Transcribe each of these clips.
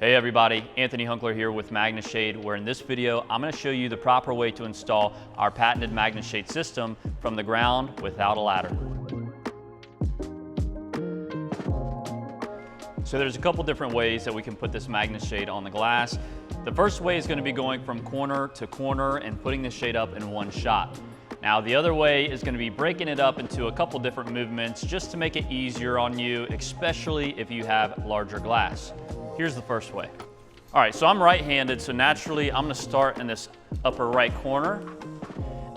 Hey everybody, Anthony Hunkler here with Magne Shade, where in this video, I'm going to show you the proper way to install our patented Magne Shade system from the ground without a ladder. So there's a couple different ways that we can put this Magne Shade on the glass. The first way is going to be going from corner to corner and putting the shade up in one shot. Now the other way is going to be breaking it up into a couple different movements just to make it easier on you, especially if you have larger glass. Here's the first way. All right, so I'm right-handed, so naturally I'm gonna start in this upper right corner.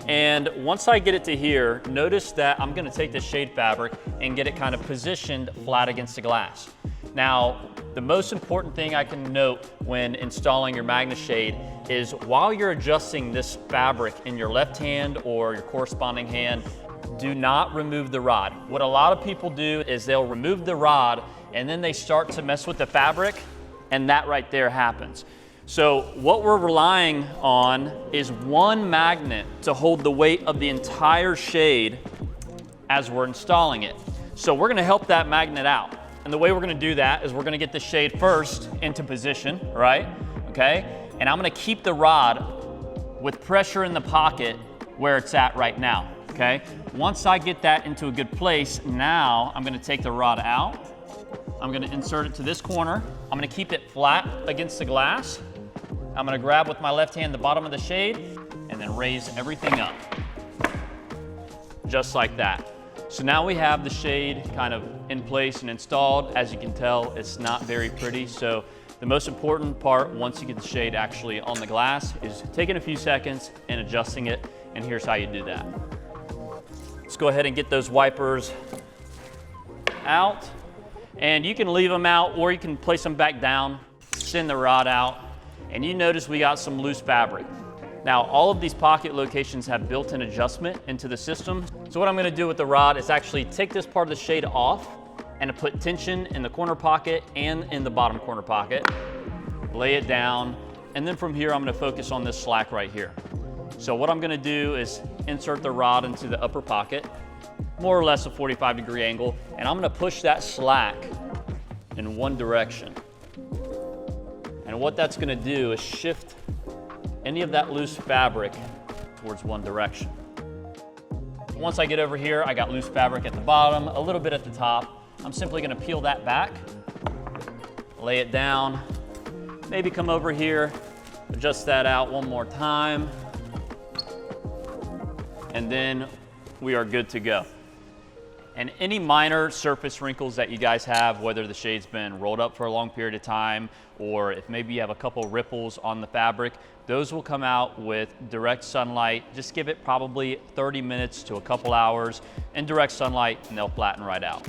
And once I get it to here, notice that I'm gonna take the shade fabric and get it kind of positioned flat against the glass. Now, the most important thing I can note when installing your Magne Shade is while you're adjusting this fabric in your left hand or your corresponding hand, do not remove the rod. What a lot of people do is they'll remove the rod and then they start to mess with the fabric, and that right there happens. So what we're relying on is one magnet to hold the weight of the entire shade as we're installing it. So we're gonna help that magnet out. And the way we're gonna do that is we're gonna get the shade first into position, right? Okay, and I'm gonna keep the rod with pressure in the pocket where it's at right now, okay? Once I get that into a good place, now I'm gonna take the rod out. I'm gonna insert it to this corner. I'm gonna keep it flat against the glass. I'm gonna grab with my left hand the bottom of the shade and then raise everything up. Just like that. So now we have the shade kind of in place and installed. As you can tell, it's not very pretty. So the most important part, once you get the shade actually on the glass, is taking a few seconds and adjusting it. And here's how you do that. Let's go ahead and get those wipers out. And you can leave them out or you can place them back down, send the rod out, and you notice we got some loose fabric. Now, all of these pocket locations have built-in adjustment into the system. So what I'm gonna do with the rod is actually take this part of the shade off and put tension in the corner pocket and in the bottom corner pocket, lay it down, and then from here I'm gonna focus on this slack right here. So what I'm gonna do is insert the rod into the upper pocket, more or less a 45-degree angle, and I'm gonna push that slack in one direction. And what that's gonna do is shift any of that loose fabric towards one direction. Once I get over here, I got loose fabric at the bottom, a little bit at the top. I'm simply gonna peel that back, lay it down, maybe come over here, adjust that out one more time, and then we are good to go. And any minor surface wrinkles that you guys have, whether the shade's been rolled up for a long period of time, or if maybe you have a couple ripples on the fabric, those will come out with direct sunlight. Just give it probably 30 minutes to a couple hours in direct sunlight and they'll flatten right out.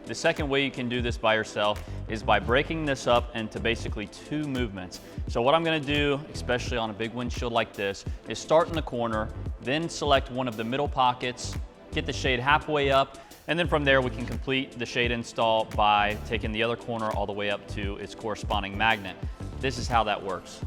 The second way you can do this by yourself is by breaking this up into basically two movements. So what I'm gonna do, especially on a big windshield like this, is start in the corner, then select one of the middle pockets, get the shade halfway up, and then from there we can complete the shade install by taking the other corner all the way up to its corresponding magnet. This is how that works.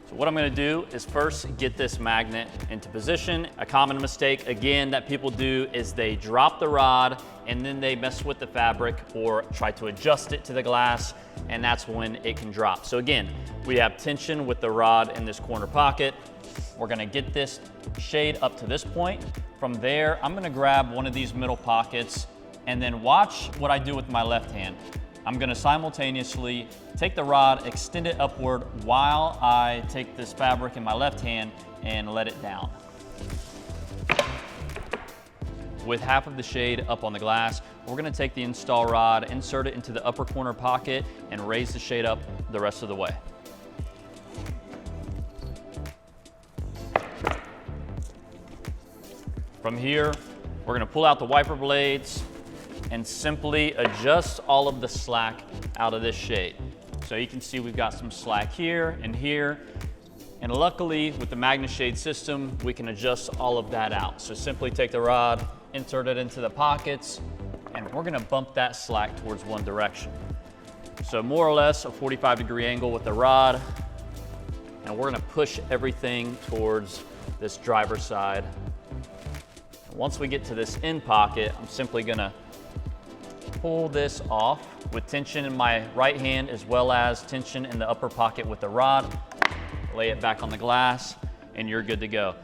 So what I'm gonna do is first get this magnet into position. A common mistake, again, that people do is they drop the rod and then they mess with the fabric or try to adjust it to the glass, and that's when it can drop. So again, we have tension with the rod in this corner pocket. We're gonna get this shade up to this point. From there, I'm gonna grab one of these middle pockets and then watch what I do with my left hand. I'm gonna simultaneously take the rod, extend it upward while I take this fabric in my left hand and let it down. With half of the shade up on the glass, we're gonna take the install rod, insert it into the upper corner pocket, and raise the shade up the rest of the way. From here, we're gonna pull out the wiper blades and simply adjust all of the slack out of this shade. So you can see we've got some slack here and here. And luckily, with the Magne Shade system, we can adjust all of that out. So simply take the rod, insert it into the pockets, and we're gonna bump that slack towards one direction. So more or less a 45-degree angle with the rod, and we're gonna push everything towards this driver's side. Once we get to this end pocket, I'm simply gonna pull this off with tension in my right hand as well as tension in the upper pocket with the rod. Lay it back on the glass and you're good to go.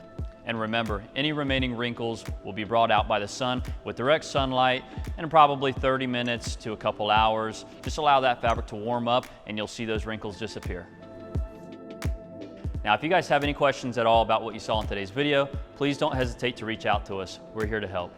And remember, any remaining wrinkles will be brought out by the sun with direct sunlight in probably 30 minutes to a couple hours. Just allow that fabric to warm up and you'll see those wrinkles disappear. Now, if you guys have any questions at all about what you saw in today's video, please don't hesitate to reach out to us. We're here to help.